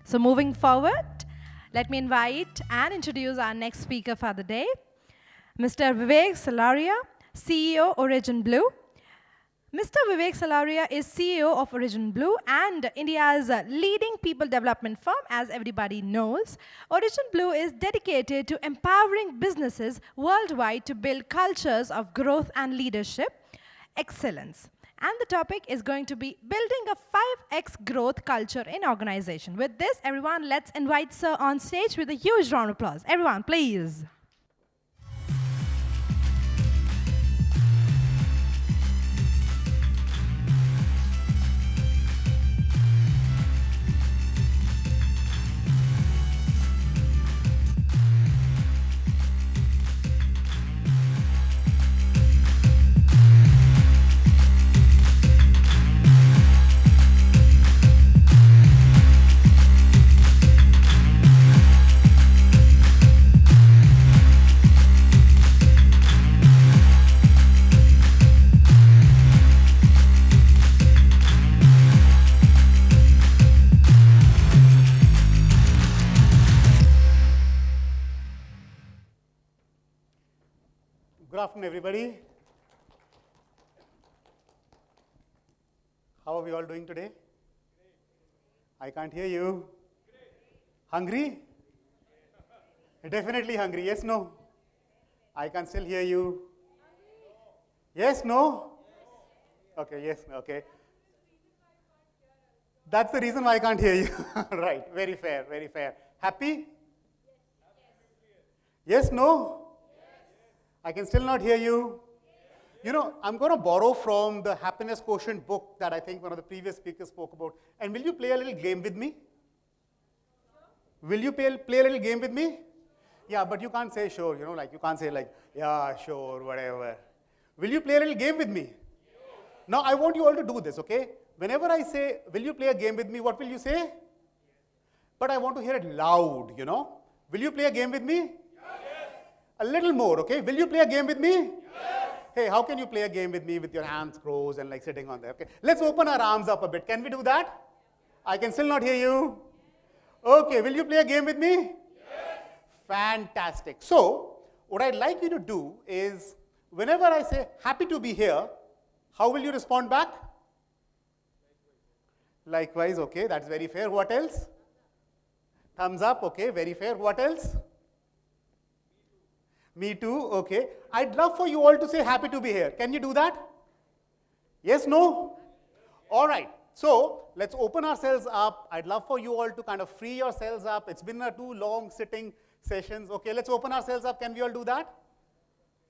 So moving forward, let me invite and introduce our next speaker for the day, Mr. Vivek Slaria, CEO, OriginBluy. Mr. Vivek Slaria is CEO of OriginBluy and India's leading people development firm, as everybody knows. OriginBluy is dedicated to empowering businesses worldwide to build cultures of growth and leadership excellence. And the topic is going to be building a 5x growth culture in organization. With this, everyone, let's invite Sir on stage with a huge round of applause. Everyone, please. Good afternoon, everybody. How are we all doing today? I can't hear you. Hungry? Definitely hungry. Yes, no? I can still hear you. Yes, no? Okay, yes, okay. That's the reason why I can't hear you. Right, very fair, very fair. Happy? Yes, no? I can still not hear you. You know, I'm going to borrow from the Happiness Quotient book that I think one of the previous speakers spoke about. And will you play a little game with me? Will you play a little game with me? Yeah, but you can't say sure, you know, like you can't say like, yeah, sure, whatever. Will you play a little game with me? Now, I want you all to do this, okay? Whenever I say, will you play a game with me, what will you say? But I want to hear it loud, you know? Will you play a game with me? A little more, okay? Will you play a game with me? Yes. Hey, how can you play a game with me with your hands crossed and like sitting on there? Okay, let's open our arms up a bit. Can we do that? I can still not hear you. Okay, will you play a game with me? Yes. Fantastic. So, what I'd like you to do is, whenever I say happy to be here, how will you respond back? Likewise, okay, that's very fair. What else? Thumbs up, okay, very fair. What else? Me too, okay. I'd love for you all to say happy to be here. Can you do that? Yes, no? All right. So, let's open ourselves up. I'd love for you all to kind of free yourselves up. It's been a too long sitting sessions. Okay, let's open ourselves up. Can we all do that?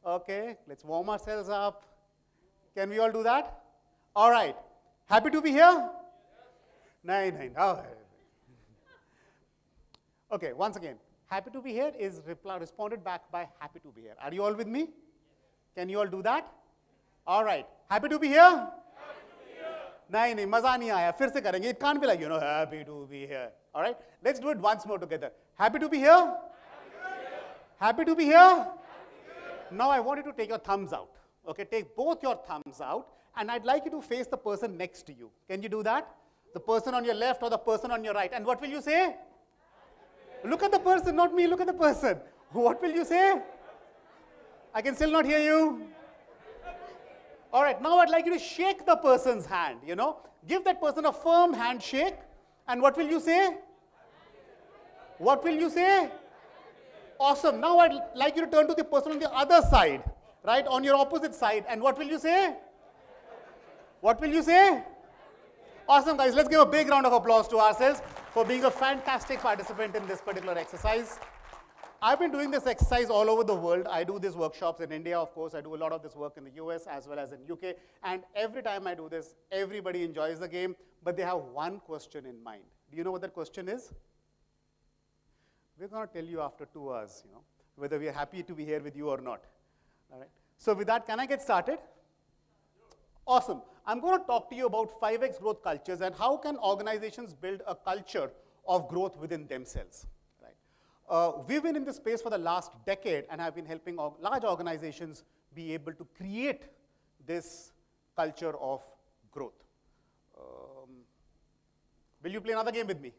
Okay, let's warm ourselves up. Can we all do that? All right. Happy to be here? Nine. Oh. Okay, once again. Happy to be here is responded back by happy to be here. Are you all with me? Can you all do that? All right. Happy to be here? नहीं मजा नहीं आया फिर से करेंगे. It can't be like, you know, happy to be here. All right. Let's do it once more together. Happy to be here? Happy to be here? Now I want you to take your thumbs out. Okay, take both your thumbs out, and I'd like you to face the person next to you. Can you do that? The person on your left or the person on your right. And what will you say? Look at the person, not me, look at the person. What will you say? I can still not hear you. All right, now I'd like you to shake the person's hand, you know. Give that person a firm handshake. And what will you say? What will you say? Awesome. Now I'd like you to turn to the person on the other side, right, on your opposite side. And what will you say? What will you say? Awesome, guys. Let's give a big round of applause to ourselves for being a fantastic participant in this particular exercise. I've been doing this exercise all over the world. I do these workshops in India, of course. I do a lot of this work in the US as well as in UK. And every time I do this, everybody enjoys the game, but they have one question in mind. Do you know what that question is? We're going to tell you after 2 hours, you know, whether we are happy to be here with you or not. All right. So with that, can I get started? Awesome. I'm going to talk to you about 5x growth cultures and how can organizations build a culture of growth within themselves. Right? We've been in this space for the last decade and have been helping large organizations be able to create this culture of growth. Will you play another game with me?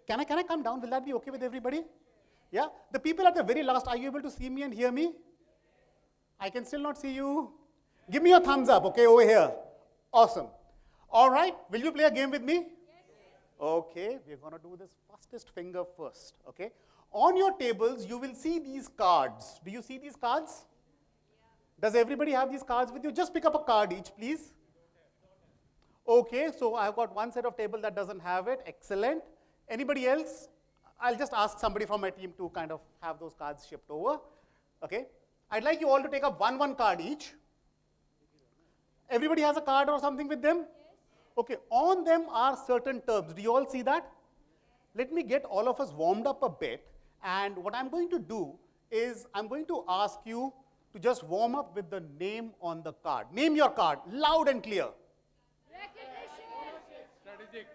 Can I come down? Will that be okay with everybody? Yeah? The people at the very last, are you able to see me and hear me? I can still not see you. Give me your thumbs up, okay, over here. Awesome. All right, will you play a game with me? Yes. Okay, we're going to do this fastest finger first, okay? On your tables, you will see these cards. Do you see these cards? Yeah. Does everybody have these cards with you? Just pick up a card each, please. Okay, so I've got one set of table that doesn't have it. Excellent. Anybody else? I'll just ask somebody from my team to kind of have those cards shipped over. Okay. I'd like you all to take up one card each. Everybody has a card or something with them? Yes. Okay, on them are certain terms. Do you all see that? Let me get all of us warmed up a bit. And what I'm going to do is I'm going to ask you to just warm up with the name on the card. Name your card, loud and clear. Strategic.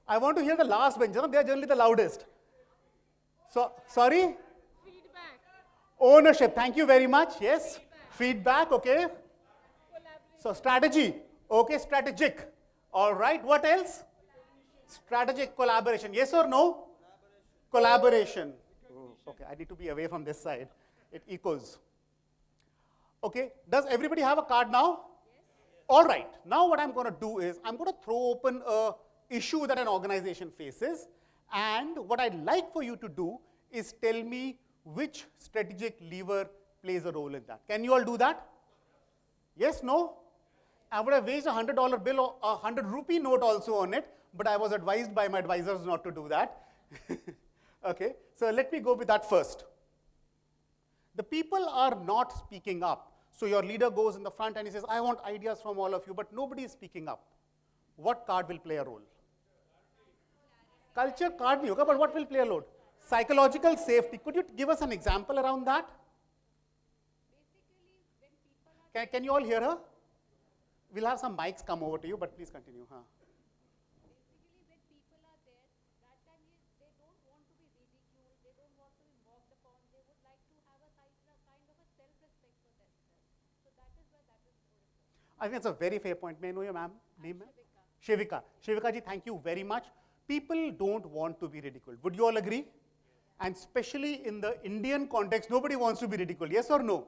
I want to hear the last bench. They're generally the loudest. So, sorry? Feedback. Ownership. Thank you very much. Yes. Feedback. Okay. So, strategy. Okay, strategic. All right. What else? Strategic collaboration. Yes or no? Collaboration. Okay, I need to be away from this side. It echoes. Okay. Does everybody have a card now? All right, now what I'm going to do is I'm going to throw open a issue that an organization faces, and what I'd like for you to do is tell me which strategic lever plays a role in that. Can you all do that? Yes, no? I would have raised a $100 bill or a 100 rupee note also on it, but I was advised by my advisors not to do that. Okay, so let me go with that first. The people are not speaking up. So your leader goes in the front and he says, I want ideas from all of you, but nobody is speaking up. What card will play a role? Culture card bhi hoga, but what will play a role? Psychological safety. Could you give us an example around that? Can you all hear her? We'll have some mics come over to you, but please continue. Huh? I think that's a very fair point. May I know your name? Shivika. Shivika ji, thank you very much. People don't want to be ridiculed. Would you all agree? And especially in the Indian context, nobody wants to be ridiculed. Yes or no?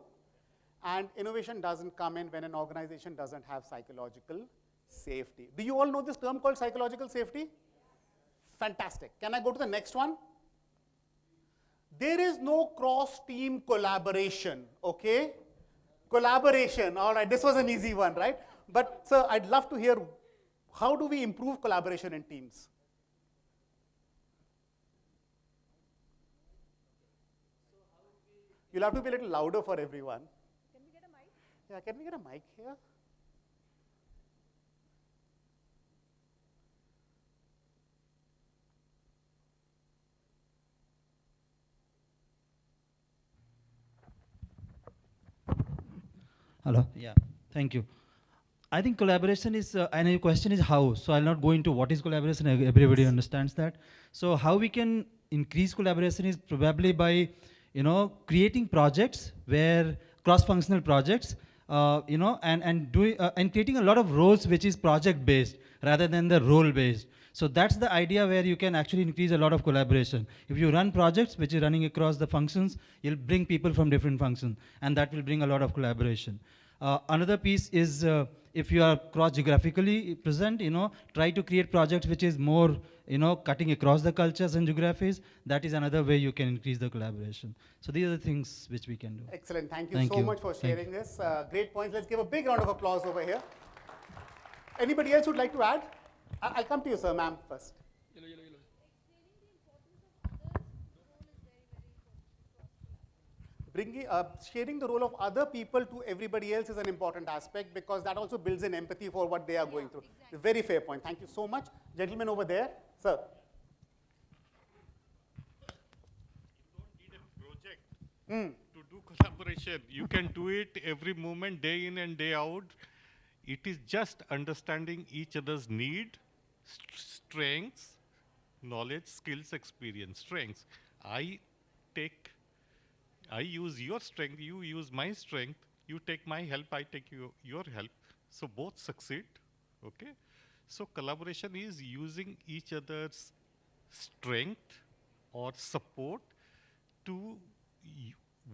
And innovation doesn't come in when an organization doesn't have psychological safety. Do you all know this term called psychological safety? Fantastic. Can I go to the next one? There is no cross-team collaboration, okay? Collaboration, all right, this was an easy one, right? But sir, I'd love to hear, how do we improve collaboration in teams? You'll have to be a little louder for everyone. Can we get a mic? Yeah, can we get a mic here? Hello. Yeah. Thank you. I think collaboration is, and your question is how. So I'll not go into what is collaboration. Everybody understands that. So how we can increase collaboration is probably by, creating projects where cross-functional projects, and creating a lot of roles which is project-based rather than the role-based. So that's the idea where you can actually increase a lot of collaboration. If you run projects which is running across the functions, you'll bring people from different functions, and that will bring a lot of collaboration. Another piece is if you are cross-geographically present, try to create projects which is more, cutting across the cultures and geographies. That is another way you can increase the collaboration. So these are the things which we can do. Excellent. Thank you so much for sharing this. Great points. Let's give a big round of applause over here. Anybody else would like to add? I'll come to you, sir, ma'am, first. Sharing the role of other people to everybody else is an important aspect because that also builds in empathy for what they are going through. Exactly. Very fair point. Thank you so much. Gentleman over there, sir. You don't need a project to do collaboration. You can do it every moment, day in and day out. It is just understanding each other's need, strengths, knowledge, skills, experience. Strengths. I use your strength, you use my strength, you take my help, I take your help. So both succeed, okay? So collaboration is using each other's strength or support to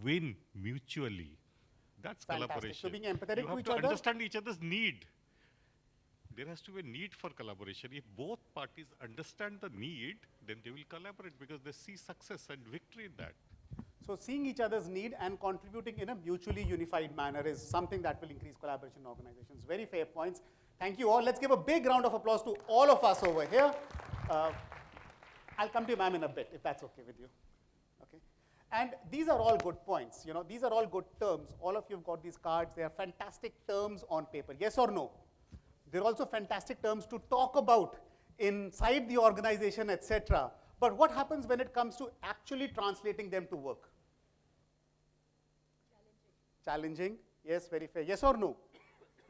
win mutually. That's Fantastic. collaboration. So being empathetic You to have each to other. understand each other's need. There has to be a need for collaboration. If both parties understand the need, then they will collaborate because they see success and victory in that. So seeing each other's need and contributing in a mutually unified manner is something that will increase collaboration in organizations. Very fair points. Thank you all. Let's give a big round of applause to all of us over here. I'll come to you, ma'am, in a bit, if that's okay with you. Okay. And these are all good points. You know, these are all good terms. All of you have got these cards. They are fantastic terms on paper. Yes or no? They're also fantastic terms to talk about inside the organization, etc. But what happens when it comes to actually translating them to work? Challenging. Yes, very fair. Yes or no?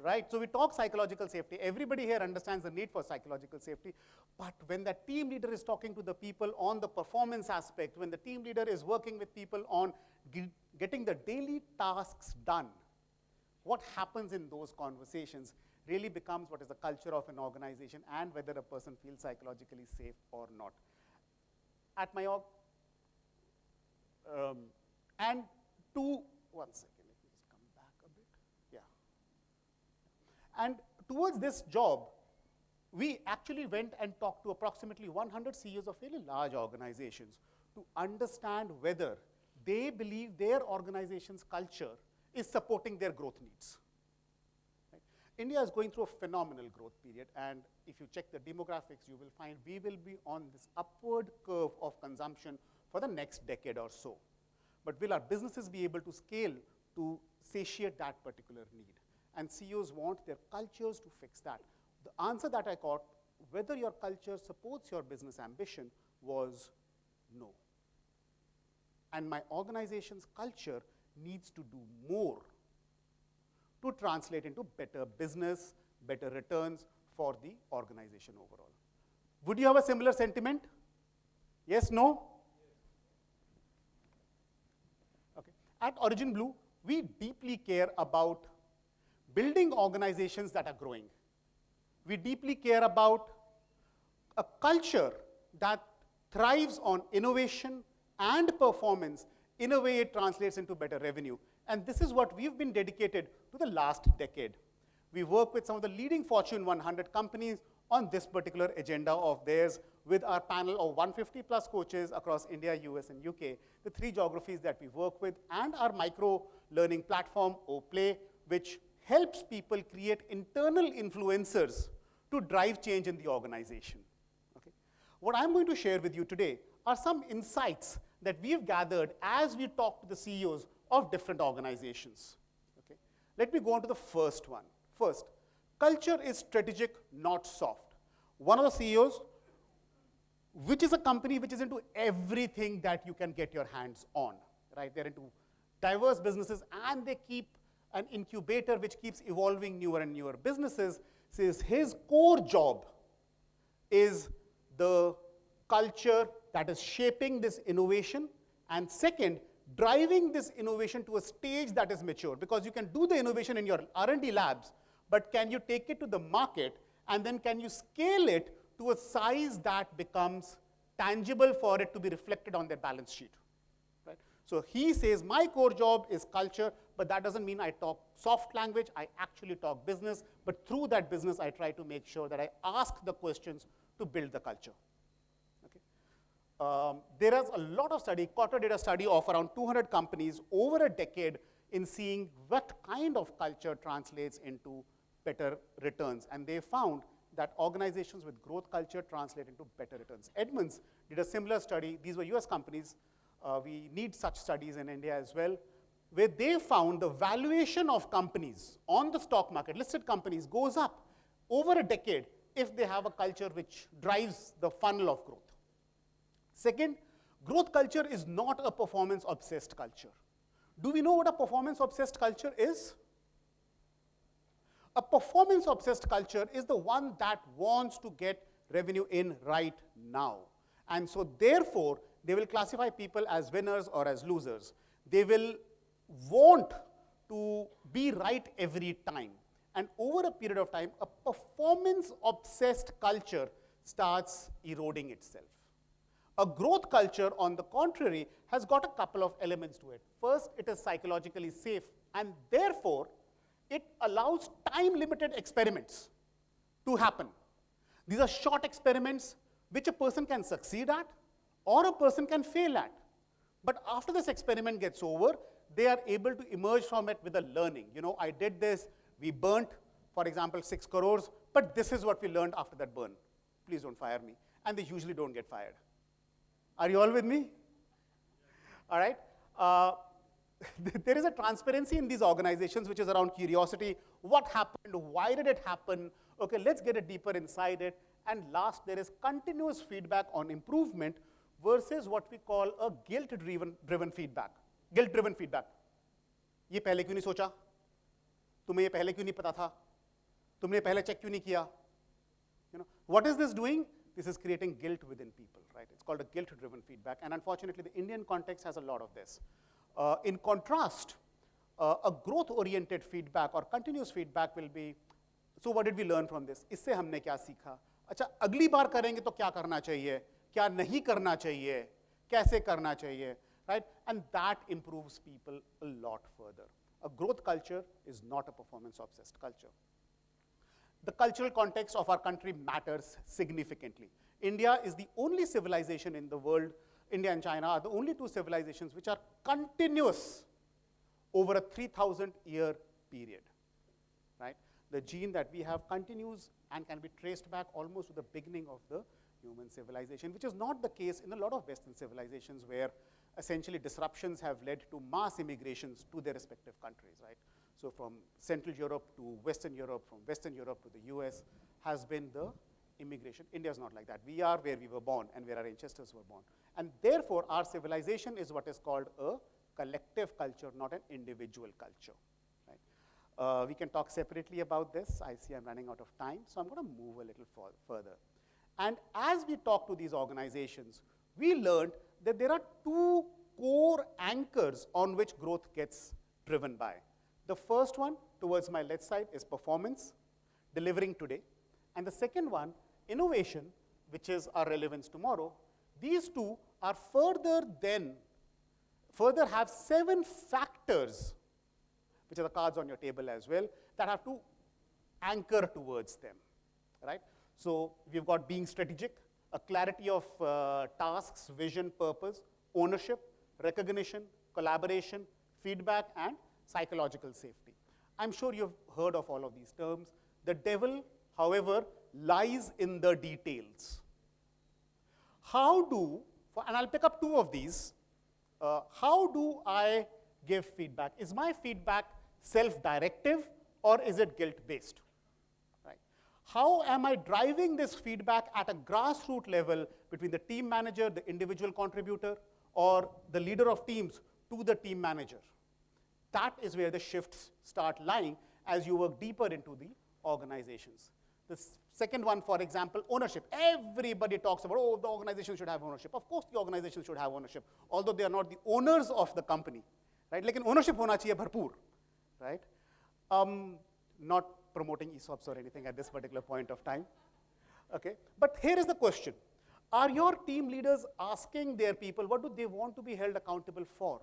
Right? So we talk psychological safety. Everybody here understands the need for psychological safety. But when the team leader is talking to the people on the performance aspect, when the team leader is working with people on getting the daily tasks done, what happens in those conversations really becomes what is the culture of an organization and whether a person feels psychologically safe or not. At my org, and to, one second, let me just come back a bit. Yeah. And towards this job, we actually went and talked to approximately 100 CEOs of fairly large organizations to understand whether they believe their organization's culture is supporting their growth needs. Right? India is going through a phenomenal growth period, and if you check the demographics, you will find we will be on this upward curve of consumption for the next decade or so. But will our businesses be able to scale to satiate that particular need? And CEOs want their cultures to fix that. The answer that I got, whether your culture supports your business ambition, was no. And my organization's culture needs to do more to translate into better business, better returns for the organization overall. Would you have a similar sentiment? Yes, no? Okay. At OriginBluy, we deeply care about building organizations that are growing. We deeply care about a culture that thrives on innovation and performance. In a way, it translates into better revenue. And this is what we've been dedicated to the last decade. We work with some of the leading Fortune 100 companies on this particular agenda of theirs with our panel of 150 plus coaches across India, US, and UK, the 3 geographies that we work with, and our micro learning platform, OPlay, which helps people create internal influencers to drive change in the organization. Okay. What I'm going to share with you today are some insights that we've gathered as we talk to the CEOs of different organizations. Okay. Let me go on to the first one. First, culture is strategic, not soft. One of the CEOs, which is a company which is into everything that you can get your hands on, right? They're into diverse businesses, and they keep an incubator which keeps evolving newer and newer businesses, says his core job is the culture that is shaping this innovation, and second, driving this innovation to a stage that is mature. Because you can do the innovation in your R&D labs, but can you take it to the market, and then can you scale it to a size that becomes tangible for it to be reflected on their balance sheet? Right? So he says, my core job is culture, but that doesn't mean I talk soft language. I actually talk business, but through that business, I try to make sure that I ask the questions to build the culture. Okay. There is a lot of study. Kotter did a study of around 200 companies over a decade in seeing what kind of culture translates into better returns. And they found that organizations with growth culture translate into better returns. Edmunds did a similar study. These were US companies. We need such studies in India as well, where they found the valuation of companies on the stock market, listed companies, goes up over a decade if they have a culture which drives the funnel of growth. Second, growth culture is not a performance-obsessed culture. Do we know what a performance-obsessed culture is? A performance-obsessed culture is the one that wants to get revenue in right now. And so therefore, they will classify people as winners or as losers. They will want to be right every time. And over a period of time, a performance-obsessed culture starts eroding itself. A growth culture, on the contrary, has got a couple of elements to it. First, it is psychologically safe, and therefore, it allows time-limited experiments to happen. These are short experiments which a person can succeed at or a person can fail at. But after this experiment gets over, they are able to emerge from it with a learning. You know, I did this, we burnt, for example, 6 crores, but this is what we learned after that burn. Please don't fire me. And they usually don't get fired. Are you all with me? All right. There is a transparency in these organizations which is around curiosity. What happened? Why did it happen? Okay, let's get it deeper inside it. And last, there is continuous feedback on improvement versus what we call a guilt-driven feedback. Guilt-driven feedback. ये पहले क्यों नहीं सोचा? तुम्हें ये पहले क्यों नहीं पता था? तुमने पहले चेक क्यों नहीं किया? You know, what is this doing? This is creating guilt within people, right? It's called a guilt-driven feedback, and unfortunately, the Indian context has a lot of this. In contrast, a growth-oriented feedback or continuous feedback will be, so what did we learn from this? इससे हमने क्या सीखा? अच्छा, अगली बार करेंगे तो क्या करना चाहिए? क्या नहीं करना चाहिए? कैसे करना चाहिए? Right? And that improves people a lot further. A growth culture is not a performance-obsessed culture. The cultural context of our country matters significantly. India is the only civilization in the world, India and China are the only two civilizations which are continuous over a 3,000-year period, right? The gene that we have continues and can be traced back almost to the beginning of the human civilization, which is not the case in a lot of Western civilizations where essentially disruptions have led to mass immigrations to their respective countries, right? So from Central Europe to Western Europe, from Western Europe to the US has been the immigration. India is not like that. We are where we were born and where our ancestors were born. And therefore, our civilization is what is called a collective culture, not an individual culture, right? We can talk separately about this. I see I'm running out of time, so I'm going to move a little further. And as we talk to these organizations, we learned that there are two core anchors on which growth gets driven by. The first one, towards my left side, is performance, delivering today. And the second one, innovation, which is our relevance tomorrow. These two are further have 7 factors, which are the cards on your table as well, that have to anchor towards them, right? So we've got being strategic, a clarity of tasks, vision, purpose, ownership, recognition, collaboration, feedback, and psychological safety. I'm sure you've heard of all of these terms. The devil, however, lies in the details. And I'll pick up 2 of these. How do I give feedback? Is my feedback self-directive or is it guilt-based? Right? How am I driving this feedback at a grassroots level between the team manager, the individual contributor, or the leader of teams to the team manager? That is where the shifts start lying as you work deeper into the organizations. The second one, for example, ownership. Everybody talks about, oh, the organization should have ownership. Of course, the organization should have ownership, although they are not the owners of the company, right? Lekin ownership hona chahiye bharpoor, right? Not promoting ESOPs or anything at this particular point of time, okay? But here is the question. Are your team leaders asking their people, what do they want to be held accountable for?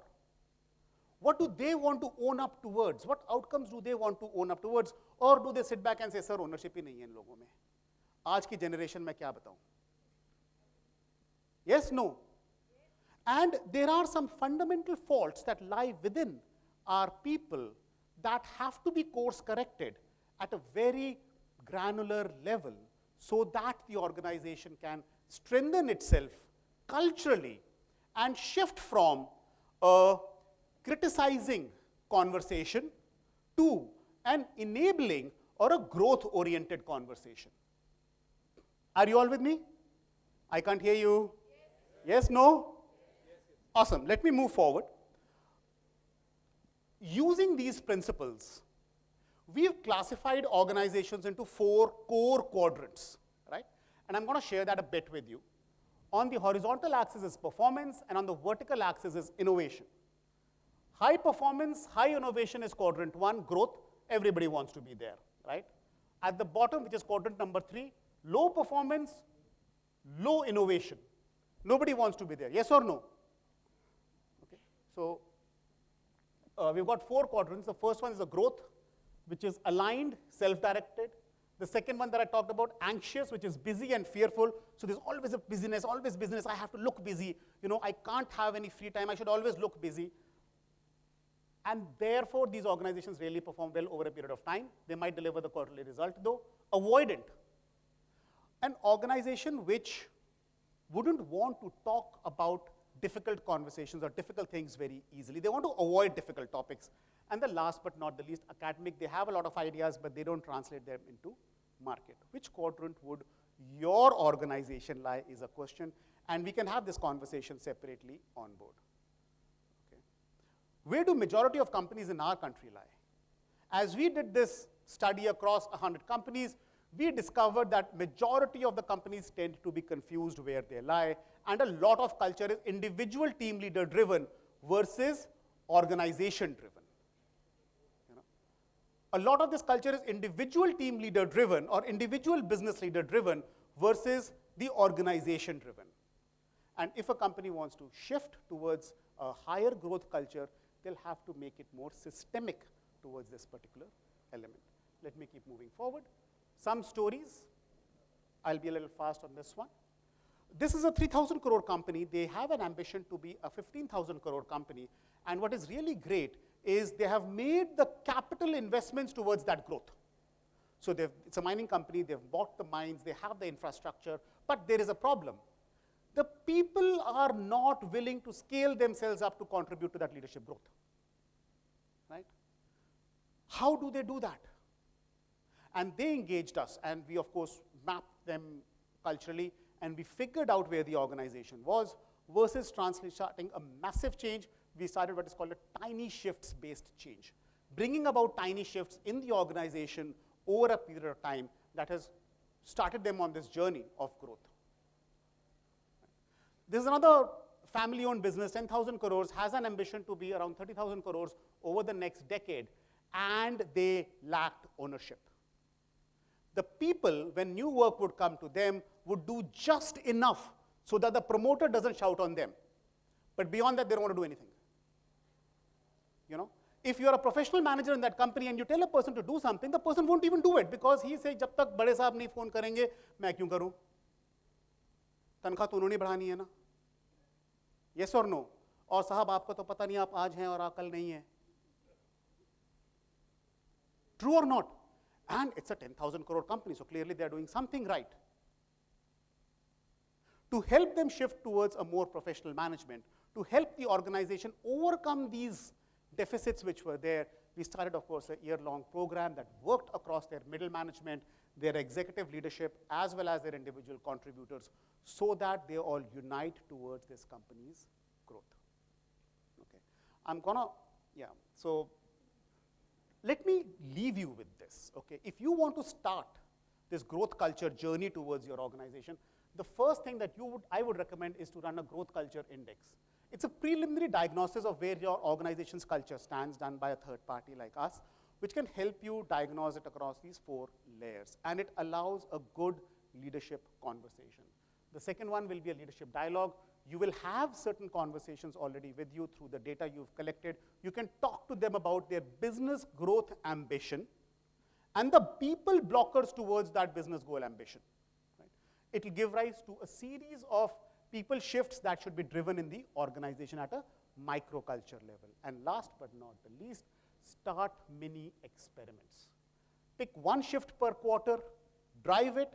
What do they want to own up towards? What outcomes do they want to own up towards? Or do they sit back and say, sir, ownership ही नहीं है इन लोगों में. आज की generation में क्या बताऊं? Yes, no? And there are some fundamental faults that lie within our people that have to be course corrected at a very granular level so that the organization can strengthen itself culturally and shift from a criticizing conversation to an enabling or a growth-oriented conversation. Are you all with me? I can't hear you. Yes, no? Awesome. Let me move forward. Using these principles, we've classified organizations into 4 core quadrants, right? And I'm going to share that a bit with you. On the horizontal axis is performance, and on the vertical axis is innovation. High performance, high innovation is quadrant 1, growth. Everybody wants to be there, right? At the bottom, which is quadrant number 3, low performance, low innovation. Nobody wants to be there, yes or no? Okay. So we've got 4 quadrants. The first one is the growth, which is aligned, self-directed. The second one that I talked about, anxious, which is busy and fearful. So there's always a busyness, always business. I have to look busy. You know, I can't have any free time. I should always look busy. And therefore, these organizations really perform well over a period of time. They might deliver the quarterly result, though. Avoidant, an organization which wouldn't want to talk about difficult conversations or difficult things very easily. They want to avoid difficult topics. And the last but not the least, academic. They have a lot of ideas, but they don't translate them into market. Which quadrant would your organization lie is a question, and we can have this conversation separately on board. Okay. Where do majority of companies in our country lie? As we did this study across 100 companies, we discovered that majority of the companies tend to be confused where they lie, and a lot of culture is individual team leader driven versus organization driven. A lot of this culture is individual team leader driven or individual business leader driven versus the organization driven. And if a company wants to shift towards a higher growth culture, they'll have to make it more systemic towards this particular element. Let me keep moving forward. Some stories. I'll be a little fast on this one. This is a 3,000 crore company. They have an ambition to be a 15,000 crore company. And what is really great is they have made the capital investments towards that growth. So it's a mining company, they've bought the mines, they have the infrastructure, but there is a problem. The people are not willing to scale themselves up to contribute to that leadership growth. Right? How do they do that? And they engaged us, and we, of course, mapped them culturally, and we figured out where the organization was versus starting a massive change. We started what is called a tiny shifts-based change, bringing about tiny shifts in the organization over a period of time that has started them on this journey of growth. There's another family-owned business, 10,000 crores, has an ambition to be around 30,000 crores over the next decade, and they lacked ownership. The people, when new work would come to them, would do just enough so that the promoter doesn't shout on them. But beyond that, they don't want to do anything. You know, if you're a professional manager in that company and you tell a person to do something, the person won't even do it because he says, "Jab tak bade sahab nahi phone karenge, main kyun karu? Tankha to unhone बढ़ानी है ना?" Yes or no? और साहब आपको तो पता नहीं आप आज हैं और कल नहीं है. True or not? And it's a 10,000 crore company, so clearly they're doing something right. To help them shift towards a more professional management, to help the organization overcome these deficits which were there, we started, of course, a year-long program that worked across their middle management, their executive leadership, as well as their individual contributors, so that they all unite towards this company's growth. Okay. So let me leave you with this, okay? If you want to start this growth culture journey towards your organization, the first thing that I would recommend is to run a growth culture index. It's a preliminary diagnosis of where your organization's culture stands, done by a third party like us, which can help you diagnose it across these 4 layers. And it allows a good leadership conversation. The second one will be a leadership dialogue. You will have certain conversations already with you through the data you've collected. You can talk to them about their business growth ambition and the people blockers towards that business goal ambition. Right? It will give rise to a series of people shifts that should be driven in the organization at a microculture level. And last but not the least, start mini experiments. Pick one shift per quarter, drive it,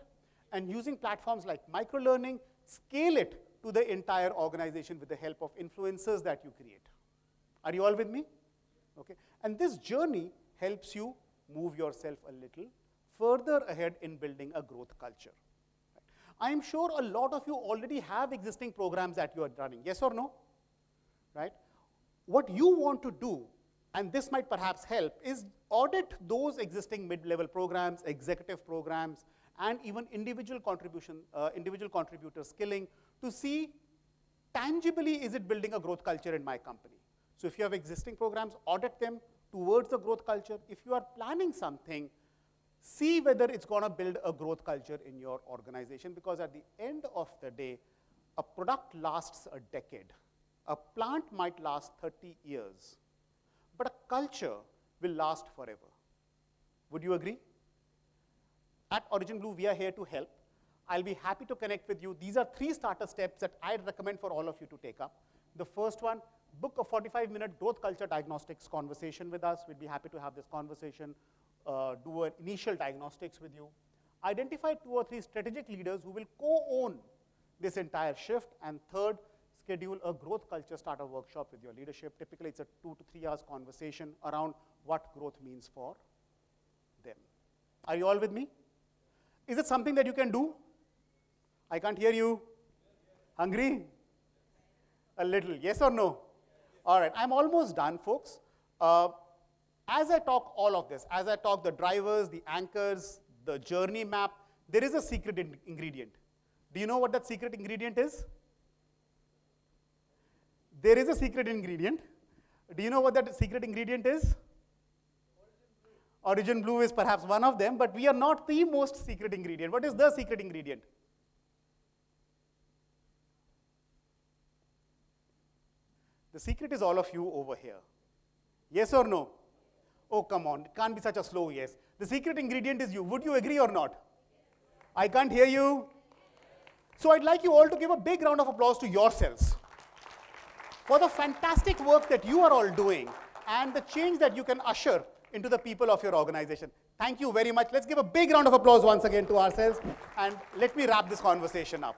and using platforms like microlearning, scale it to the entire organization with the help of influencers that you create. Are you all with me? Okay. And this journey helps you move yourself a little further ahead in building a growth culture. I am sure a lot of you already have existing programs that you are running, yes or no? Right? What you want to do, and this might perhaps help, is audit those existing mid-level programs, executive programs, and even individual contributor skilling to see tangibly is it building a growth culture in my company. So if you have existing programs, audit them towards the growth culture. If you are planning something, see whether it's going to build a growth culture in your organization, because at the end of the day, a product lasts a decade. A plant might last 30 years, but a culture will last forever. Would you agree? At OriginBluy, we are here to help. I'll be happy to connect with you. These are 3 starter steps that I'd recommend for all of you to take up. The first one, book a 45-minute growth culture diagnostics conversation with us. We'd be happy to have this conversation, do an initial diagnostics with you. Identify 2 or 3 strategic leaders who will co-own this entire shift. And third, schedule a growth culture starter workshop with your leadership. Typically, it's a 2 to 3 hours conversation around what growth means for them. Are you all with me? Is it something that you can do? I can't hear you. Hungry? A little, yes or no? All right, I'm almost done, folks. As I talk all of this, as I talk the drivers, the anchors, the journey map, there is a secret ingredient. Do you know what that secret ingredient is? There is a secret ingredient. Do you know what that secret ingredient is? OriginBluy is perhaps one of them, but we are not the most secret ingredient. What is the secret ingredient? The secret is all of you over here. Yes or no? Oh, come on, it can't be such a slow yes. The secret ingredient is you. Would you agree or not? I can't hear you. So I'd like you all to give a big round of applause to yourselves for the fantastic work that you are all doing and the change that you can usher into the people of your organization. Thank you very much. Let's give a big round of applause once again to ourselves, and let me wrap this conversation up.